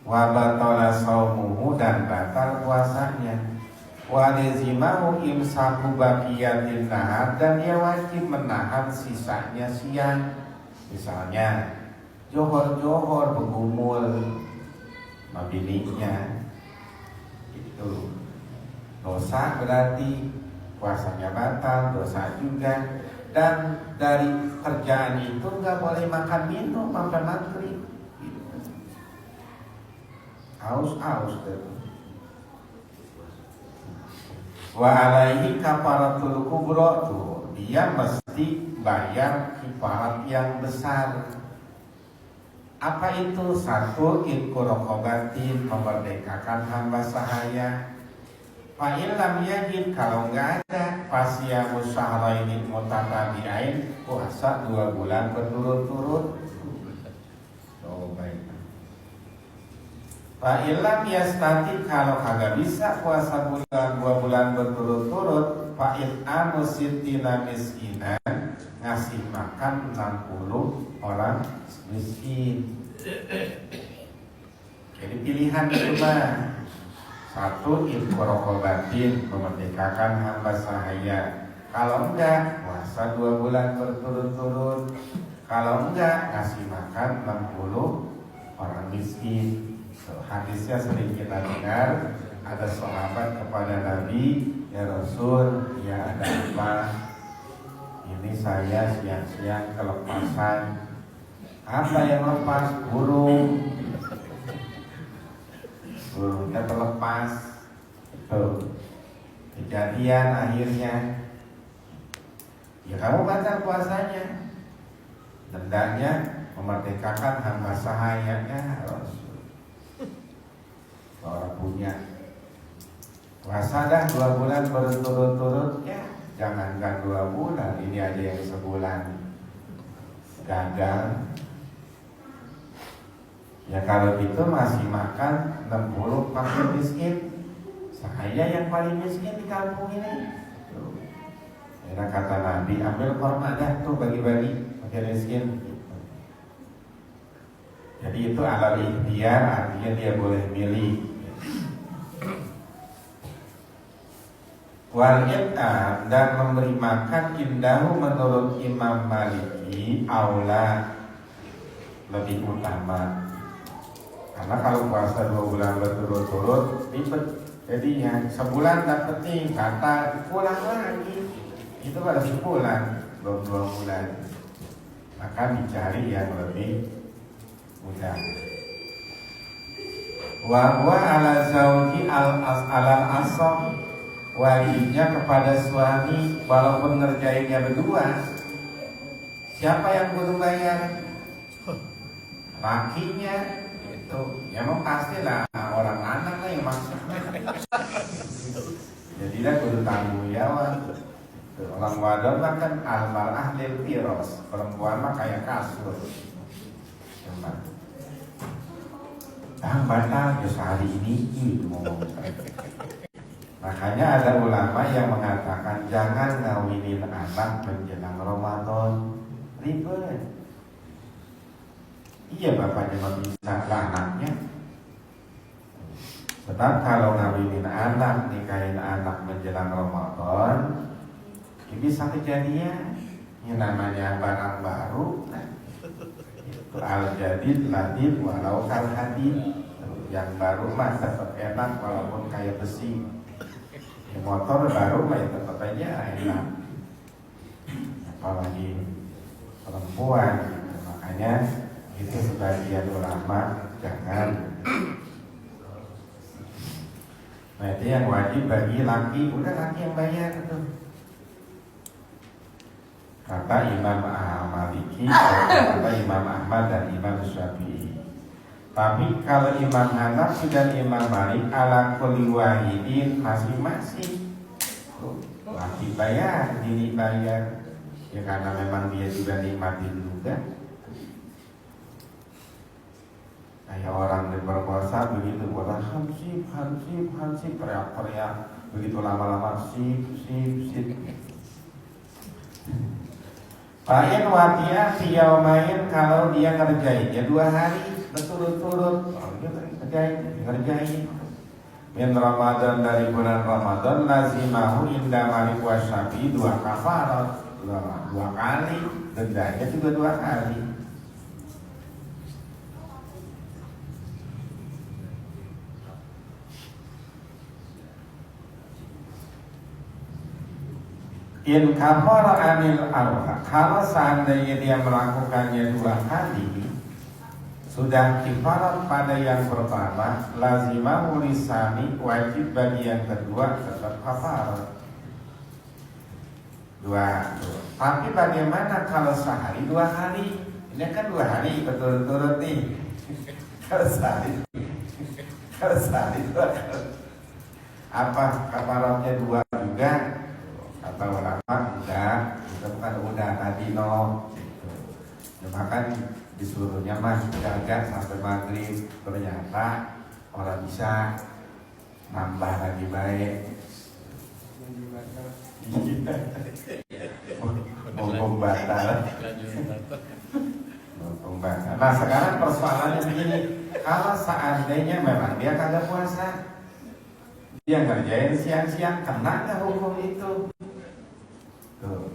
Wa batala saumuhu, dan batal puasanya. Wa lazimahu imsaku baqiyatin nahar, dan dia wajib menahan sisanya siang. Misalnya johor-johor bergumul sama bininya, itu dosa, berarti puasanya batal, dosa juga. Dan dari kerjaan itu nggak boleh makan minum sampai maghrib, aus tuh. Wa alaihi kafaratul kubra, tuh dia mesti bayar kifarat yang besar. Apa itu? Satu, itqu raqabatin, memerdekakan hamba sahaya. Fa'il lam yajid, kalau nggak ada, fasyamu syahraini mutatabi'ain, puasa 2 bulan berturut-turut. Oh, baik. Fa'il lam yastati, kalau kagak bisa puasa 2 bulan berturut-turut, fa'il amu sittina miskinan, ngasih makan 60 orang miskin. Jadi pilihan itu mah. Satu, itqu raqabatin, memerdekakan hamba sahaya. Kalau enggak, puasa 2 bulan berturut-turut. Kalau enggak, ngasih makan 60 orang miskin. Hadisnya sering kita dengar. Ada sahabat kepada Nabi, ya Rasul, ya ada apa? Ini saya siang-siang kelepasan. Apa yang lepas? Burung. Burungnya terlepas. Tuh, kejadian akhirnya, ya kamu batal puasanya. Dendanya memerdekakan hamba sahayanya Rasul. Orang punya puasa dah 2 bulan berturut-turut, ya jangankan 2 bulan, ini aja yang sebulan. gagal. Ya kalau gitu masih makan 60 fakir miskin. Saya yang paling miskin di kampung ini. Ya, kata Nabi, ambil korma dah tuh bagi-bagi fakir miskin. Jadi itu alal ikhtiar, artinya dia boleh milih. Wal it'am, dan memberi makan indahu menurut Imam Maliki aula, lebih utama. Karena kalau puasa 2 bulan berturut-turut ribet. Jadi yang sebulan dapat nih kata pulang lagi, itu pada sebulan, belum 2 bulan. Maka dicari yang lebih mudah. Wa huwa ala zauji alal asam, wajibnya kepada suami walaupun ngerjainnya berdua. Siapa yang kudu bayar? Lakinya. Itu ya mau pastilah orang anak lah yang maksud. Jadi dia kudu tanggung jawab. Orang wadon mah kan al-mar'ah lil firos, perempuan mah kayak kasur. Batal ya sehari ini gitu ngomong. Makanya ada ulama yang mengatakan jangan ngawinin anak menjelang Ramadan, ribet. Iya bapaknya mah bisa lah anaknya. Sebab kalau ngawinin anak, nikahin anak menjelang Ramadan, ini bisa kejadian. Ini namanya barang baru. Itu al-jadid ladid walau kal hadid. Yang baru mah tetap enak walaupun kayak besi. Yang motor baru mah tetap aja enak. Apalagi perempuan. Makanya itu sebagian ulama jangan. Nah itu yang wajib bagi laki, udah laki yang bayar itu. Kata Imam Maliki, kata Imam Ahmad dan Imam Syafi'i. Tapi kalau Imam Hanafi dan Imam Malik ala kulli wahidin masing-masing, laki bayar, bini bayar. Ya karena memang dia juga nikmatin juga. Kayak orang berpuasa begitu puasa hansip teriak-teriak, begitu lama-lama sip. Payen watia tiyaumain, kalau dia ngerjainnya 2 hari berturut-turut, ngerjain. Min Ramadan, dari bulan Ramadan, lazimahu inda Malik wa Syafi'i 2 kafarat, 2 kali, dendanya juga 2 kali. In kafara anil arba, kalau seandainya dia melakukannya 2 kali, sudah kifarat pada yang pertama, lazimah lisani, wajib bagi yang kedua tetap kafarat 2. Tapi bagaimana kalau sehari 2 hari? Ini kan 2 hari berturut-turut nih. Kalau sehari 2 kali, apa kafaratnya 2 juga? Kata ulama enggak, itu bukan udah tadi no. Cuma kan disuruhnya mah jaga sampai maghrib, ternyata orang bisa nambah lagi baik. Mumpung batal. Nah sekarang persoalannya begini, kalau seandainya memang dia kagak puasa, dia ngerjain siang-siang, kena nggak hukum itu? Tuh.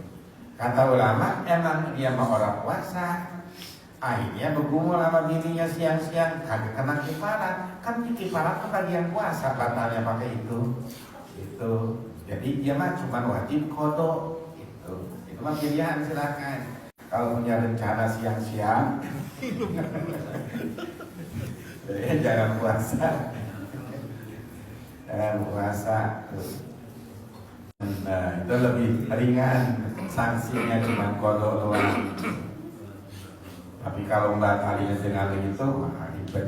Kata ulama, emang dia mau orang puasa, akhirnya bergumul sama bininya siang-siang, kagak kena kifarat. Kan kifarat itu bagian puasa, batalnya pakai itu. Jadi dia mah cuma wajib kodok. Itu mah pilihan, silakan. Kalau punya rencana siang-siang, jangan puasa. Nah itu lebih ringan, sanksinya cuma kodok doang. Tapi kalau batalnya dengan itu, wah ribet.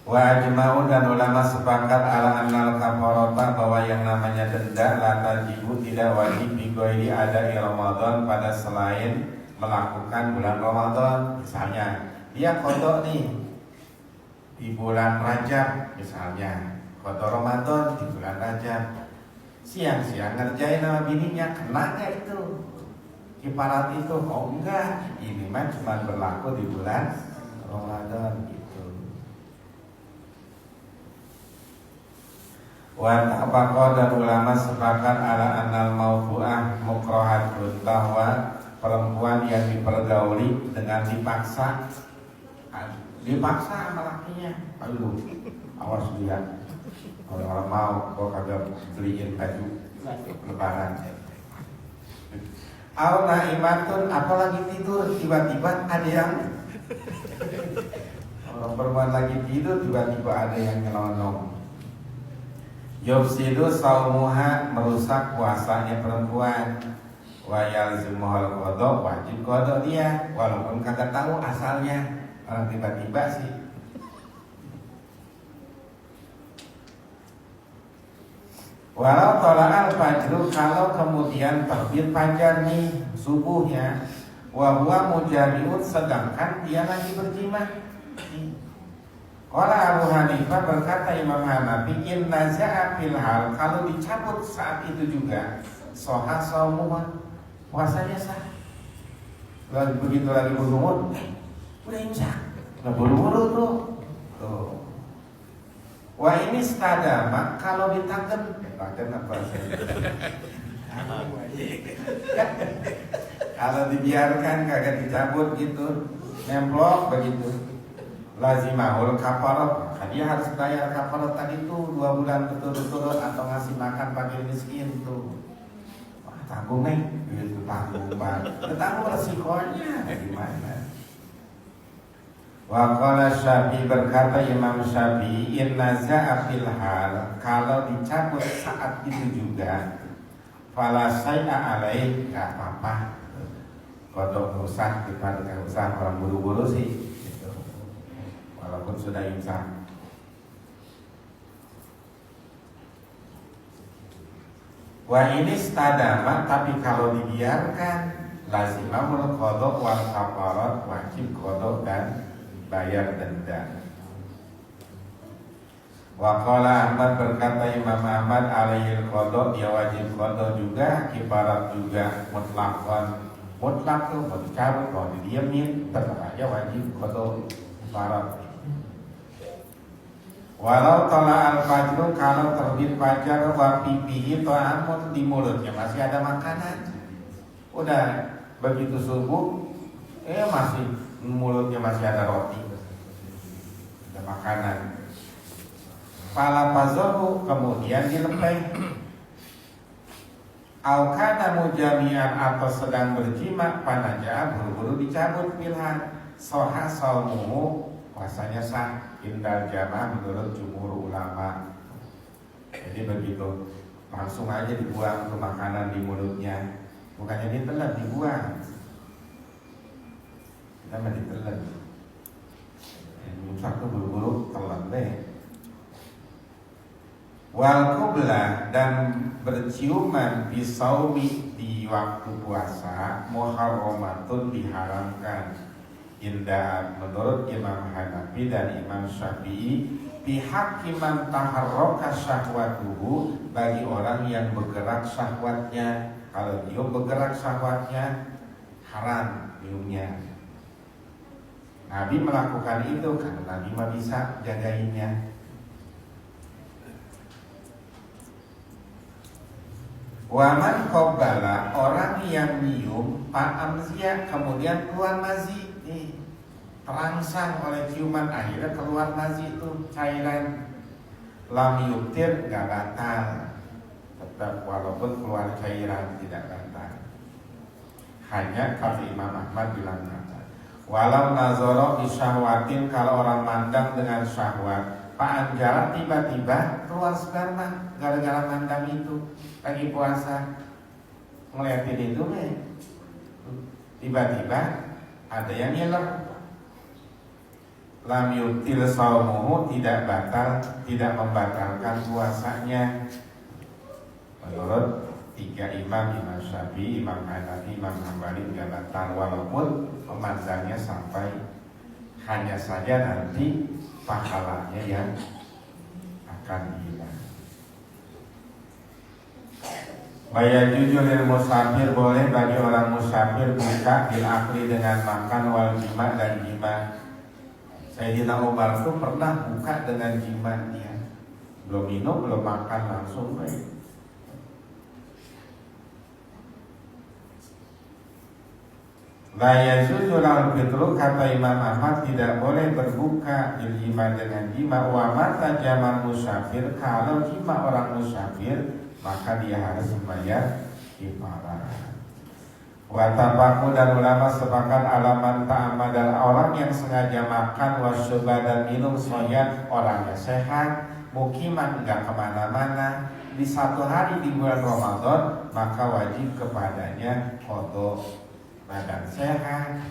Wa ajma'u dan ulama sepakat ala annal kafarata bahwa yang namanya denda la tajibu tidak wajib bi ghairi ada'i Ramadan pada selain melakukan bulan Ramadan. Misalnya dia qada nih di bulan Rajab, misalnya qada Ramadan di bulan Rajab, siang-siang ngerjain sama bininya, kena gak itu kifarat itu? Oh enggak, ini mah cuma berlaku di bulan Ramadan gitu. Wa tafaqqa dan ulama sepakat ala annal mawdu'ah mukrahatun, bahwa perempuan yang dipergauli dengan dipaksa sama lakinya. Aduh, awas dia. Orang-orang mau kok kagak beliin baju lebaran. Au naimatun, apalagi tidur tiba-tiba ada yang orang perempuan lagi tidur tiba-tiba ada yang nyelonong. Yufsidu saumuha, merusak puasanya perempuan. Wa yalzimuhul qada, wajib qada dia walaupun kagak tahu asalnya. Orang tiba-tiba sih. Walau tola'al fajru, kalau kemudian terbit fajar nih subuhnya, wa huwa mujami'un, sedangkan dia lagi berjimah. Qala Abu Hanifah, berkata Imam Hanafi, in naza'a fil hal, kalau dicabut saat itu juga soha saumuha, puasanya sah. Lagi begitu lagi berumur, udah imsak, nggak buru-buru tuh. Wah ini stadama, kalau ditaken apa sih? Kalau dibiarkan kagak dicabut gitu, nemplok begitu. Lazimahul kafarat, dia harus bayar kafarat tadi tuh 2 bulan betul-betul atau ngasih makan fakir miskin tuh. Wah, tanggung nih, gitu tanggung banget. Tanggung resikonya gimana? Wa qala Syafi'i, berkata Imam Syafi'i, in naza'a fil hal, kalau dicabut saat itu juga fala syai'a alaih, enggak apa-apa. Kodok usah, kita enggak usah orang buru-buru sih. Walaupun sudah imsak. Wa ini stadama, tapi kalau dibiarkan lazimahul qada wal kafarat, wajib qada dan bayar denda. Wa qala Ahmad, berkata Imam Ahmad, alaihil qada, dia wajib qada juga, kifarat juga, mutlak tuh mau dicabut mau didiemin tetap aja wajib qada kifarat. Walau tala al-fajru, kalau terbit fajar wa pipihi ta'amun, di mulutnya masih ada makanan. Udah begitu subuh, masih mulutnya masih ada roti, ada makanan. Fala fazahu, kemudian dilepeh. Au kana mujami'an, atau sedang berjima, panaja buru-buru dicabut pilhan. Soha saumuhu, puasanya sah indal jamaah menurut jumhur ulama. Jadi begitu langsung aja dibuang ke makanan di mulutnya, bukannya ditelan, dibuang. Kita mah ditelan. Imsak tuh buru-buru telan deh. Wal qublah, dan berciuman bisaumi di waktu puasa, muharramatun, diharamkan. Indah menurut Imam Hanafi dan Imam Syafi'i, pihak man taharraka syahwatuhu, bagi orang yang bergerak syahwatnya. Kalau dia bergerak syahwatnya, haram minumnya. Nabi melakukan itu karena Nabi mah bisa jagainnya. Waman qabbala, orang yang nyium fa'amzia, kemudian keluar mazi, terangsang oleh ciuman, akhirnya keluar mazi itu cairan, lam yuktir, gak batal, tetap walaupun keluar cairan tidak batal. Hanya kata Imam Ahmad bilang batal. Walau nazoro bisyahwatin, kalau orang mandang dengan syahwat, fa'anjara, tiba-tiba keluar sperma gara-gara mandang itu. Lagi puasa ngeliatin itu tiba-tiba ada yang nyeler. lam yubtil shaumuhu, tidak membatalkan puasanya. Menurut tiga imam, Imam Syafi'i, Imam Hanafi, Imam Hambali tidak batal, walaupun pemandannya sampai hanya saja nanti pahalanya yang akan hilang. Bayar jujur lil musafir, boleh bagi orang musafir buka bil akli dengan makan, wal jima dan jima. Sayyidina Umar itu pernah buka dengan jima dia. Belum minum, belum makan, langsung baik. La yajuzu lahul fitru, kata Imam Ahmad, tidak boleh berbuka bil jima dengan jima. Wa mata jaman musafir, kalau jima orang musafir maka dia harus membayar kifarah. Wa tafaku, dan ulama sepakat alaman ta'amadal, orang yang sengaja makan, wasyuba dan minum, soyan orangnya sehat, mukiman enggak kemana-mana di satu hari di bulan Ramadan, maka wajib kepadanya qada. Badan sehat,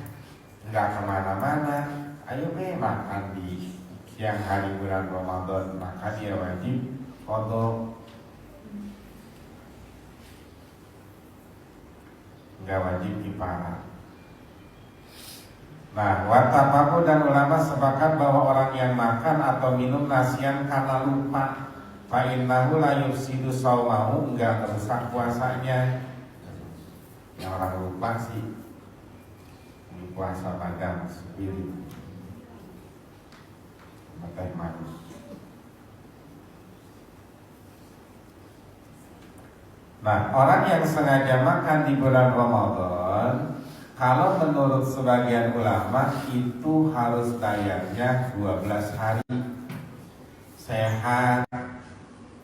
enggak kemana-mana, ayo makan di siang hari bulan Ramadan, maka dia wajib qada. Enggak wajib kifarah. Nah, watafaku, dan ulama sepakat bahwa orang yang makan atau minum nasian karena lupa, fa innahu la yufsidu shaumahu, enggak merusak puasanya. Yang orang lupa sih puasa padang spirit, teh manis. Nah, orang yang sengaja makan di bulan Ramadan, kalau menurut sebagian ulama itu harus dayanya 12 hari, sehat,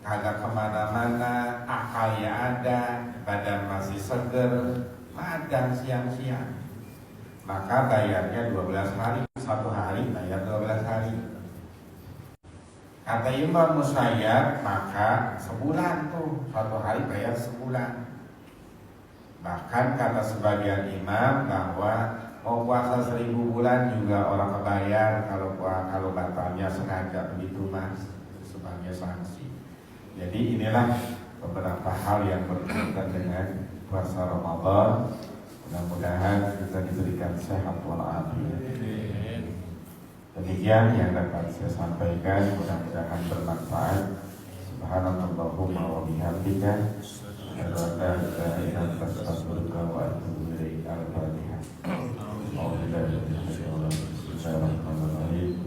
kagak kemana-mana, akalnya ada, badan masih seger, magang siang-siang, maka bayarnya 12 hari, satu hari bayar 12 hari. Kata Imam Musayyab, maka sebulan tuh, satu hari bayar sebulan. Bahkan kata sebagian imam bahwa mau puasa 1000 bulan juga orang kebayar kalau batalnya sengaja, begitu mas, sebagai sanksi. Jadi inilah beberapa hal yang berkaitan dengan puasa Ramadan. Mudah-mudahan kita diberikan sehat walafiat. Demikian yang dapat saya sampaikan, mudah-mudahan bermanfaat. Subhanallahumma wa bihamdika, asyhadu an la ilaha illa anta, astaghfiruka wa atubu ilaik. Al-Fatihah. Bismillahirrahmanirrahim.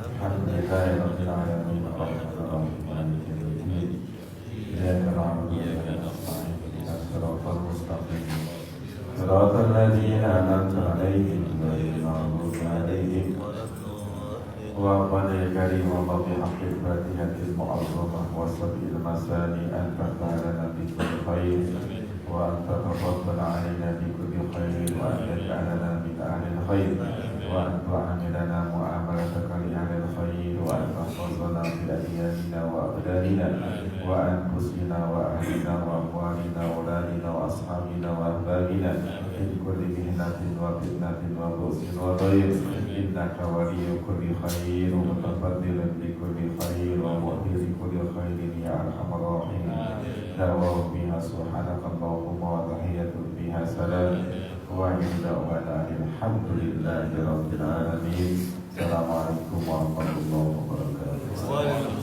Alhamdulillahirabbil alamin, arrahmanirrahim, maliki yaumiddin. Iyyaka na'budu wa iyyaka nasta'in, ihdinas siratal mustaqim. Siratal ladzina an'amta 'alaihim ghairil maghdubi 'alaihim wa qadil wa bihaqqil fatihatil mu'azzamah wa sabil masani anta ta'alana bi kulli khair wa anta taqabbal 'alaina bi kulli khair wa anta ja'alana min ahlil khair wa anta amilana mu'amalataka li ahlil khair wa anta fazlana bi adiyana wa abdalina wa anfusina wa ahlina wa amwalina wa auladina wa ashabina wa ahbabina in kulli mihnatin wa fitnatin wa bu'sin wa dhair. Innaka waliyyu kulli khair wa mutafaddilun bi kulli khair wa mu'ti kulli khairin ya arhamar rahimin. Da'wa biha subhanaka Allahumma wa tahiyyatu biha salam wa da'wana alhamdulillahi rabbil alamin. Assalamualaikum warahmatullahi wabarakatuh.